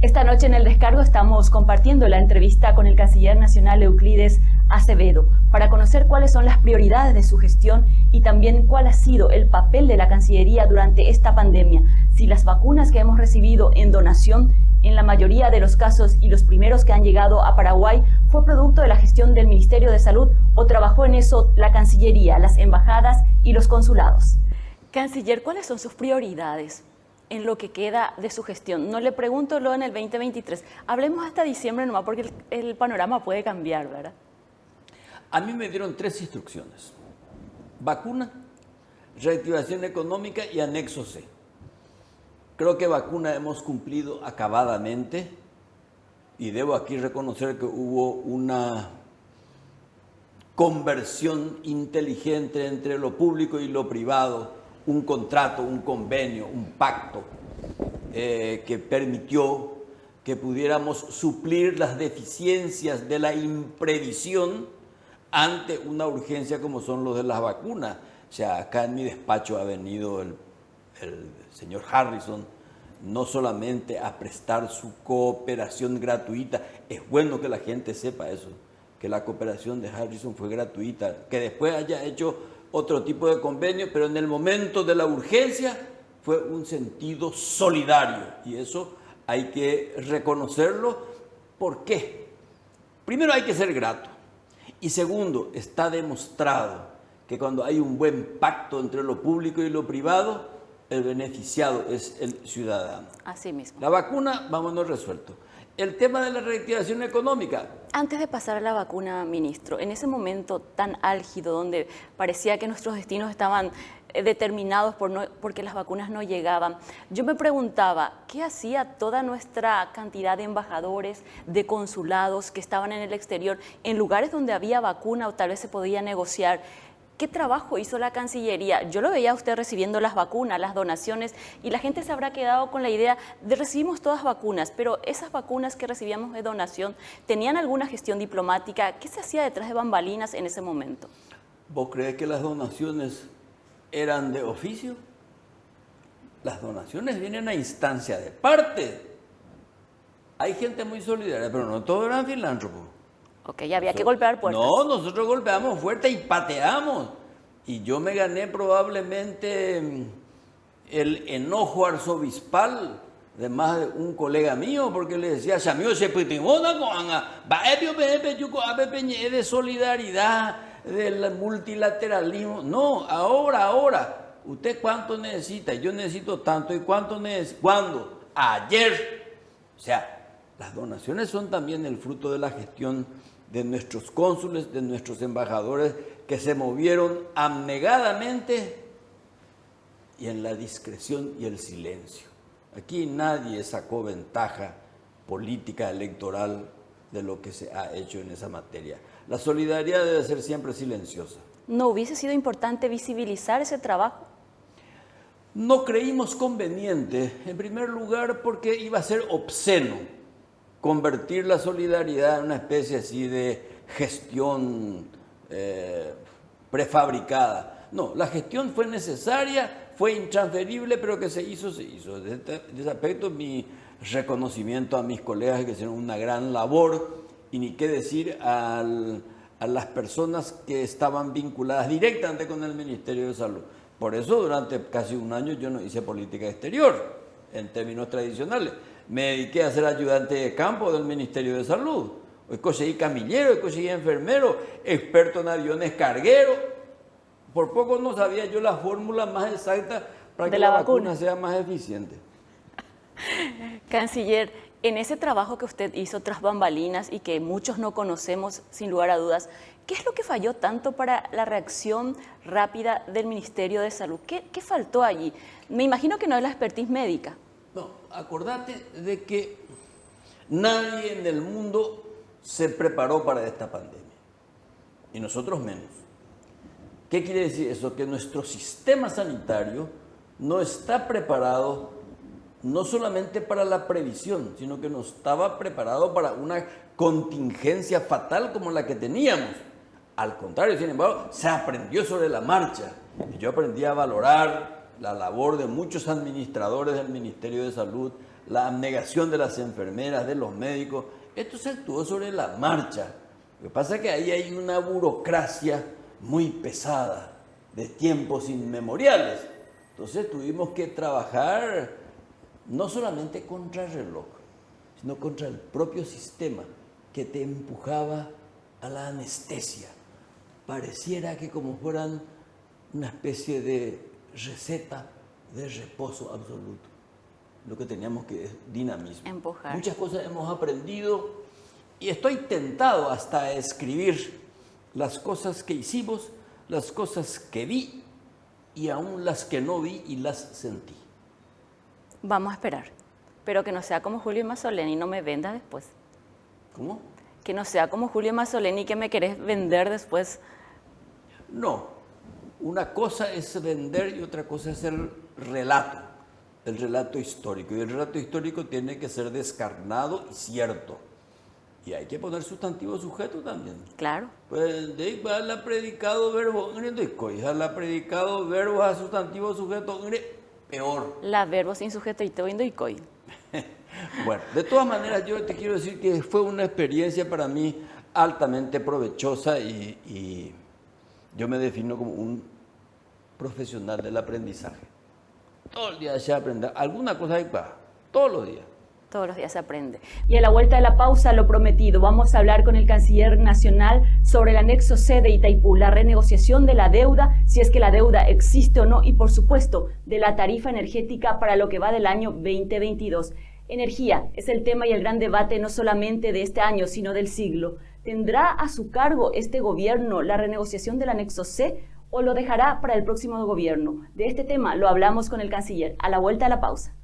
Esta noche en El Descargo estamos compartiendo la entrevista con el canciller nacional Euclides Acevedo para conocer cuáles son las prioridades de su gestión y también cuál ha sido el papel de la Cancillería durante esta pandemia. Si las vacunas que hemos recibido en donación, en la mayoría de los casos y los primeros que han llegado a Paraguay, fue producto de la gestión del Ministerio de Salud o trabajó en eso la Cancillería, las embajadas y los consulados. Canciller, ¿cuáles son sus prioridades en lo que queda de su gestión? No le pregunto lo en el 2023. Hablemos hasta diciembre nomás porque el panorama puede cambiar, ¿verdad? A mí me dieron 3 instrucciones: vacuna, reactivación económica y anexo C. Creo que vacuna hemos cumplido acabadamente y debo aquí reconocer que hubo una conversión inteligente entre lo público y lo privado, un contrato, un convenio, un pacto que permitió que pudiéramos suplir las deficiencias de la imprevisión ante una urgencia como son los de las vacunas. O sea, acá en mi despacho ha venido el señor Harrison no solamente a prestar su cooperación gratuita. Es bueno que la gente sepa eso, que la cooperación de Harrison fue gratuita, que después haya hecho otro tipo de convenio, pero en el momento de la urgencia fue un sentido solidario y eso hay que reconocerlo. ¿Por qué? Primero, hay que ser grato, y segundo, está demostrado que cuando hay un buen pacto entre lo público y lo privado, el beneficiado es el ciudadano. Así mismo. La vacuna, vámonos resuelto. El tema de la reactivación económica. Antes de pasar a la vacuna, ministro, en ese momento tan álgido donde parecía que nuestros destinos estaban determinados porque las vacunas no llegaban, yo me preguntaba, ¿qué hacía toda nuestra cantidad de embajadores, de consulados que estaban en el exterior, en lugares donde había vacuna o tal vez se podía negociar? ¿Qué trabajo hizo la Cancillería? Yo lo veía a usted recibiendo las vacunas, las donaciones, y la gente se habrá quedado con la idea de recibimos todas vacunas, pero esas vacunas que recibíamos de donación, ¿tenían alguna gestión diplomática? ¿Qué se hacía detrás de bambalinas en ese momento? ¿Vos crees que las donaciones eran de oficio? Las donaciones vienen a instancia de parte. Hay gente muy solidaria, pero no todos eran filántropos. Ok, había que golpear puertas. No, nosotros golpeamos fuerte y pateamos. Y yo me gané probablemente el enojo arzobispal de más de un colega mío, porque le decía, de solidaridad, del multilateralismo. No, ahora. ¿Usted cuánto necesita? Yo necesito tanto. ¿Y cuánto necesita? ¿Cuándo? Ayer. O sea, las donaciones son también el fruto de la gestión de nuestros cónsules, de nuestros embajadores, que se movieron abnegadamente y en la discreción y el silencio. Aquí nadie sacó ventaja política electoral de lo que se ha hecho en esa materia. La solidaridad debe ser siempre silenciosa. ¿No hubiese sido importante visibilizar ese trabajo? No creímos conveniente, en primer lugar porque iba a ser obsceno convertir la solidaridad en una especie así de gestión prefabricada. No, la gestión fue necesaria, fue intransferible, pero que se hizo, se hizo. Desde ese aspecto, mi reconocimiento a mis colegas que hicieron una gran labor, y ni qué decir a las personas que estaban vinculadas directamente con el Ministerio de Salud. Por eso, durante casi un año yo no hice política exterior, en términos tradicionales. Me dediqué a ser ayudante de campo del Ministerio de Salud. Hoy conseguí camillero, hoy conseguí enfermero, experto en aviones cargueros. Por poco no sabía yo la fórmula más exacta para que la vacuna sea más eficiente. Canciller, en ese trabajo que usted hizo tras bambalinas y que muchos no conocemos sin lugar a dudas, ¿qué es lo que falló tanto para la reacción rápida del Ministerio de Salud? ¿Qué faltó allí? Me imagino que no es la expertise médica. No, acordate de que nadie en el mundo se preparó para esta pandemia, y nosotros menos. ¿Qué quiere decir eso? Que nuestro sistema sanitario no está preparado no solamente para la previsión, sino que no estaba preparado para una contingencia fatal como la que teníamos. Al contrario, sin embargo, se aprendió sobre la marcha. Yo aprendí a valorar la labor de muchos administradores del Ministerio de Salud, la abnegación de las enfermeras, de los médicos. Esto se actuó sobre la marcha. Lo que pasa es que ahí hay una burocracia muy pesada, de tiempos inmemoriales. Entonces tuvimos que trabajar no solamente contra el reloj, sino contra el propio sistema que te empujaba a la anestesia. Pareciera que como fueran una especie de receta de reposo absoluto. Lo que teníamos que es dinamismo. Empujar. Muchas cosas hemos aprendido y estoy tentado hasta a escribir las cosas que hicimos, las cosas que vi y aún las que no vi y las sentí. Vamos a esperar, pero que no sea como Julio Mazzoleni, no me venda después. ¿Cómo? Que no sea como Julio Mazzoleni que me querés vender después. No, una cosa es vender y otra cosa es el relato histórico. Y el relato histórico tiene que ser descarnado y cierto. Y hay que poner sustantivo sujeto también. Claro. Pues de ahí va la predicado verbo, la predicado verbo a sustantivo sujeto, peor. La verbo sin sujeto y te voy y coy. Bueno, de todas maneras yo te quiero decir que fue una experiencia para mí altamente provechosa y yo me defino como un profesional del aprendizaje. Todo el día se aprende, alguna cosa hay para, todos los días. Todos los días se aprende. Y a la vuelta de la pausa, lo prometido, vamos a hablar con el canciller nacional sobre el anexo C de Itaipú, la renegociación de la deuda, si es que la deuda existe o no, y por supuesto, de la tarifa energética para lo que va del año 2022. Energía es el tema y el gran debate no solamente de este año, sino del siglo. ¿Tendrá a su cargo este gobierno la renegociación del anexo C o lo dejará para el próximo gobierno? De este tema lo hablamos con el canciller a la vuelta de la pausa.